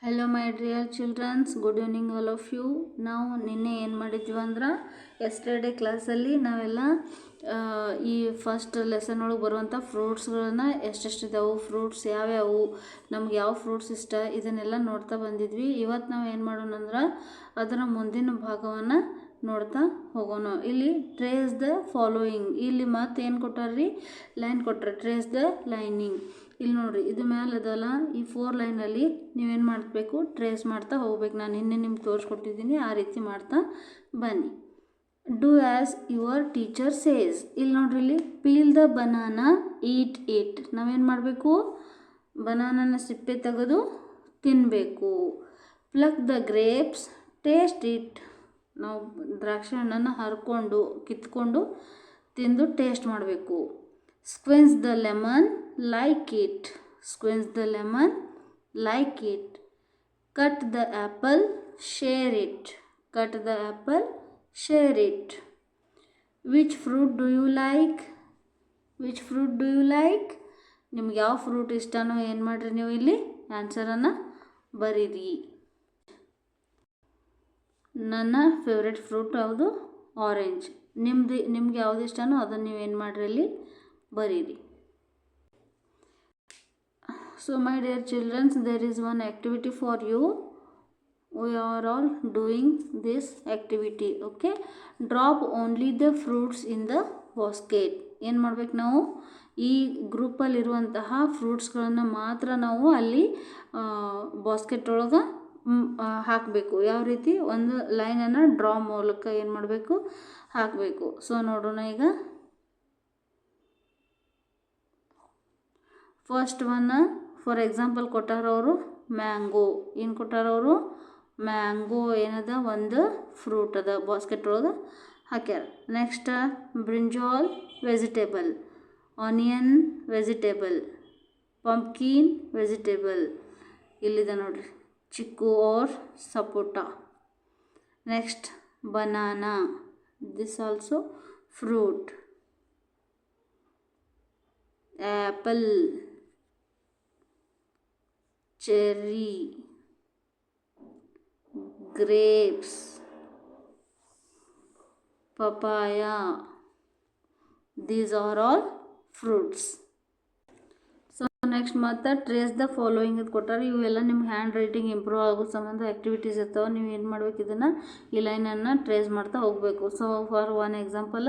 Hello my dear childrens, good evening all of you. ನಾವು ನಿನ್ನೆ ಏನು ಮಾಡಿದ್ವಿ ಅಂದ್ರೆ ಎಸ್ಟರ್ಡೇ ಕ್ಲಾಸಲ್ಲಿ ನಾವೆಲ್ಲ ಈ ಫಸ್ಟ್ ಲೆಸನ್ ಒಳಗೆ ಬರುವಂಥ ಫ್ರೂಟ್ಸ್ಗಳನ್ನ ಎಷ್ಟೆಷ್ಟಿದ್ದಾವೆ, ಫ್ರೂಟ್ಸ್ ಯಾವ್ಯಾವು, ನಮ್ಗೆ ಯಾವ ಫ್ರೂಟ್ಸ್ ಇಷ್ಟ, ಇದನ್ನೆಲ್ಲ ನೋಡ್ತಾ ಬಂದಿದ್ವಿ. ಇವತ್ತು ನಾವು ಏನು ಮಾಡೋಣ ಅಂದ್ರೆ ಅದರ ಮುಂದಿನ ಭಾಗವನ್ನು ನೋಡ್ತಾ ಹೋಗೋಣ. ಇಲ್ಲಿ ಟ್ರೇಸ್ ದ ಫಾಲೋಯಿಂಗ್, ಇಲ್ಲಿ ಮತ್ತೆ ಏನು ಕೊಟ್ಟಾರ್ರಿ, ಲೈನ್ ಕೊಟ್ಟಾರೆ, ಟ್ರೇಸ್ ದ ಲೈನಿಂಗ್. ಇಲ್ಲಿ ನೋಡಿರಿ, ಇದು ಮೇಲೆ ಅದಲ್ಲ, ಈ 4 ಲೈನಲ್ಲಿ ನೀವೇನು ಮಾಡಬೇಕು, ಟ್ರೇಸ್ ಮಾಡ್ತಾ ಹೋಗ್ಬೇಕು. ನಾನು ನಿನ್ನೆ ನಿಮ್ಗೆ ತೋರಿಸ್ಕೊಟ್ಟಿದ್ದೀನಿ, ಆ ರೀತಿ ಮಾಡ್ತಾ ಬನ್ನಿ. Do as your teacher says. ಇಲ್ಲಿ ನೋಡ್ರಿ, ಇಲ್ಲಿ peel the banana, eat it. ನಾವೇನು ಮಾಡಬೇಕು, ಬನಾನನ ಸಿಪ್ಪೆ ತೆಗೆದು ತಿನ್ನಬೇಕು. Pluck the grapes, taste it. ನಾವು ದ್ರಾಕ್ಷಿ ಹಣ್ಣನ್ನು ಹರ್ಕೊಂಡು ಕಿತ್ಕೊಂಡು ತಿಂದು ಟೇಸ್ಟ್ ಮಾಡಬೇಕು. Squeeze the lemon, like it. Squeeze the lemon, like it. Cut the apple, share it. Cut the apple, share it. Which fruit do you like? Which fruit do you like? ನಿಮ್ಗೆ ಯಾವ fruit ಇಷ್ಟನೋ ಏನು ಮಾಡಿರಿ, ನೀವು ಇಲ್ಲಿ ಆನ್ಸರನ್ನು ಬರೀರಿ. ನನ್ನ favourite fruit ಯಾವುದು? Orange. ನಿಮ್ಗೆ ಯಾವುದು ಇಷ್ಟನೋ ಅದನ್ನು ನೀವೇನು ಮಾಡಿರಿ, ಇಲ್ಲಿ ಬರೀರಿ. So my dear childrens, there is one activity for you. We are all doing this activity. Okay, drop only the fruits in the basket. ಏನು ಮಾಡ್ಬೇಕು, ನಾವು ಈ ಗ್ರೂಪಲ್ಲಿರುವಂತಹ ಫ್ರೂಟ್ಸ್ಗಳನ್ನು ಮಾತ್ರ ನಾವು ಅಲ್ಲಿ ಬಾಸ್ಕೆಟ್ ಒಳಗೆ ಹಾಕಬೇಕು. ಯಾವ ರೀತಿ, ಒಂದು ಲೈನನ್ನು ಡ್ರಾ ಮೂಲಕ ಏನು ಮಾಡಬೇಕು, ಹಾಕಬೇಕು. ಸೊ ನೋಡೋಣ ಈಗ. ಫಸ್ಟ್ ಒನ್ ಫಾರ್ ಎಕ್ಸಾಂಪಲ್ ಕೊಟ್ಟಾರವರು ಮ್ಯಾಂಗೋ. ಏನು ಕೊಟ್ಟಾರವರು? ಮ್ಯಾಂಗೋ ಏನದ, ಒಂದು ಫ್ರೂಟ್ ಅದ, ಬಾಸ್ಕೆಟ್ ಒಳಗೆ ಹಾಕ್ಯಾರ. Next brinjal vegetable, onion vegetable, pumpkin vegetable. ಇಲ್ಲಿದೆ ನೋಡ್ರಿ, chikoo or sapota. Next banana, this also fruit. Apple, cherry, grapes, papaya. These are all fruits. So next ಮತ್ತೆ ಟ್ರೇಸ್ ದ ಫಾಲೋಯಿಂಗ್ ಇದು ಕೊಟ್ಟಾರೆ. ಇವೆಲ್ಲ ನಿಮ್ಮ ಹ್ಯಾಂಡ್ ರೈಟಿಂಗ್ ಇಂಪ್ರೂವ್ ಆಗೋ ಸಂಬಂಧ ಆ್ಯಕ್ಟಿವಿಟೀಸ್ ಇರ್ತಾವೆ. ನೀವು ಏನು ಮಾಡ್ಬೇಕು, ಇದನ್ನು ಈ ಲೈನನ್ನು ಟ್ರೇಸ್ ಮಾಡ್ತಾ ಹೋಗಬೇಕು. ಸೊ ಫಾರ್ ಒನ್ ಎಕ್ಸಾಂಪಲ್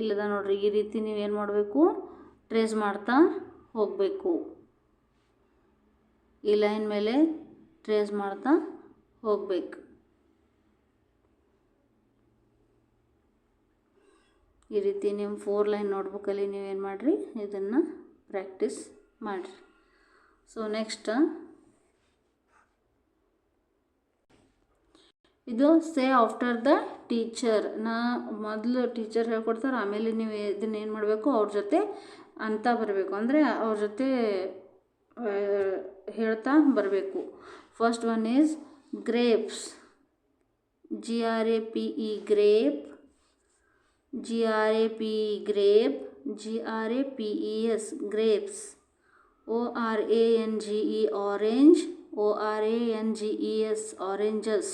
ಇಲ್ಲದ ನೋಡ್ರಿ, ಈ ರೀತಿ ನೀವೇನು ಮಾಡಬೇಕು, ಟ್ರೇಸ್ ಮಾಡ್ತಾ ಹೋಗಬೇಕು. ಈ ಲೈನ್ ಮೇಲೆ ಟ್ರೇಸ್ ಮಾಡ್ತಾ ಹೋಗಬೇಕು. ಈ ರೀತಿ ನಿಮ್ಮ 4 ಲೈನ್ ನೋಟ್ಬುಕ್ಕಲ್ಲಿ ನೀವೇನು ಮಾಡಿರಿ, ಇದನ್ನು ಪ್ರಾಕ್ಟೀಸ್ ಮಾಡಿರಿ. ಸೊ ನೆಕ್ಸ್ಟ್ ಇದು ಸೇ ಆಫ್ಟರ್ ದ ಟೀಚರ್. ಮೊದಲು ಟೀಚರ್ ಹೇಳ್ಕೊಡ್ತಾರೆ, ಆಮೇಲೆ ನೀವು ಇದನ್ನ ಏನು ಮಾಡಬೇಕು, ಅವ್ರ ಜೊತೆ ಅಂತ ಬರಬೇಕು, ಅಂದರೆ ಅವ್ರ ಜೊತೆ ಹೇಳ್ತಾ ಬರಬೇಕು. First one is grapes, GRAPE, grape. GRAPE, grape. GRAPES, grapes. ORANGE, orange. ORANGES, oranges.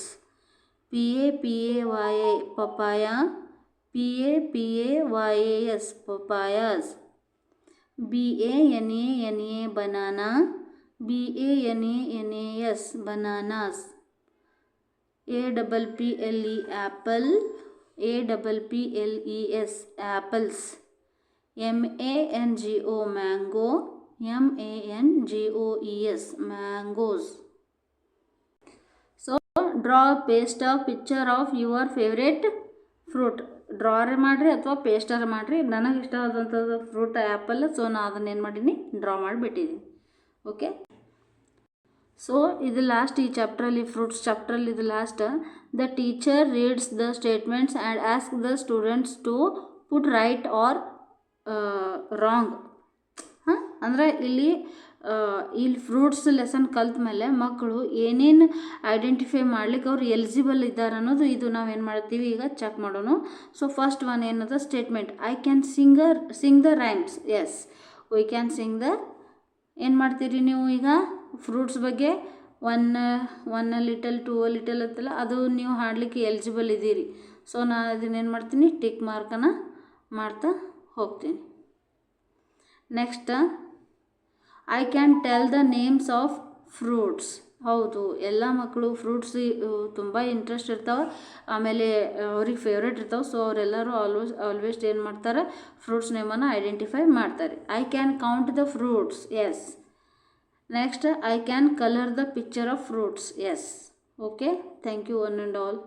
PAPAYA, papaya. PAPAYAS, papayas. BANANA, banana. BANANAS, bananas. APPLE, apple. APPLES, apples. MANGO, mango. MANGOES, mangoes. So draw, paste a picture of your favorite fruit. ಡ್ರಾರೇ ಮಾಡಿರಿ ಅಥವಾ ಪೇಸ್ಟರ್ ಮಾಡಿರಿ. ನನಗೆ ಇಷ್ಟವಾದಂಥದ್ದು fruit apple. So ನಾನು ಅದನ್ನೇನು ಮಾಡೀನಿ, draw ಮಾಡಿಬಿಟ್ಟಿದ್ದೀನಿ. Okay, so ಇದು last ಈ ಚಾಪ್ಟ್ರಲ್ಲಿ, ಫ್ರೂಟ್ಸ್ ಚಾಪ್ಟ್ರಲ್ಲಿ ಇದು last. The teacher reads the statements and ask the students to put right or wrong. ಅಂದರೆ ಇಲ್ಲಿ ಫ್ರೂಟ್ಸ್ ಲೆಸನ್ ಕಲ್ತ ಮೇಲೆ ಮಕ್ಕಳು ಏನೇನು ಐಡೆಂಟಿಫೈ ಮಾಡ್ಲಿಕ್ಕೆ ಅವ್ರು ಎಲಿಜಿಬಲ್ ಇದ್ದಾರೆ ಅನ್ನೋದು ಇದು ನಾವೇನು ಮಾಡ್ತೀವಿ ಈಗ ಚೆಕ್ ಮಾಡೋಣ. ಸೊ ಫಸ್ಟ್ ಒನ್ ಏನದ, statement. I can sing the rhymes. Yes, we can sing the. ಏನು ಮಾಡ್ತೀರಿ ನೀವು ಈಗ ಫ್ರೂಟ್ಸ್ ಬಗ್ಗೆ ಒನ್ ಲಿಟಲ್ 2 ಲಿಟಲ್ ಅಂತಲ್ಲ, ಅದು ನೀವು ಹಾಡಲಿಕ್ಕೆ ಎಲಿಜಿಬಲ್ ಇದ್ದೀರಿ. ಸೊ ನಾನು ಅದನ್ನೇನು ಮಾಡ್ತೀನಿ, ಟಿಕ್ ಮಾರ್ಕನ್ನು ಮಾಡ್ತಾ ಹೋಗ್ತೀನಿ. Next, I can tell the names of fruits. ಹೌದು, ಎಲ್ಲ ಮಕ್ಕಳು ಫ್ರೂಟ್ಸ್ ತುಂಬ ಇಂಟ್ರೆಸ್ಟ್ ಇರ್ತಾವೆ, ಆಮೇಲೆ ಅವ್ರಿಗೆ ಫೇವ್ರೇಟ್ ಇರ್ತಾವೆ. ಸೊ ಅವರೆಲ್ಲರೂ ಆಲ್ವೇಸ್ ಏನು ಮಾಡ್ತಾರೆ, ಫ್ರೂಟ್ಸ್ ನೇಮನ್ನು ಐಡೆಂಟಿಫೈ ಮಾಡ್ತಾರೆ. I can count the fruits. Yes. Next, I can colour the picture of fruits. Yes. Okay, thank you one and all.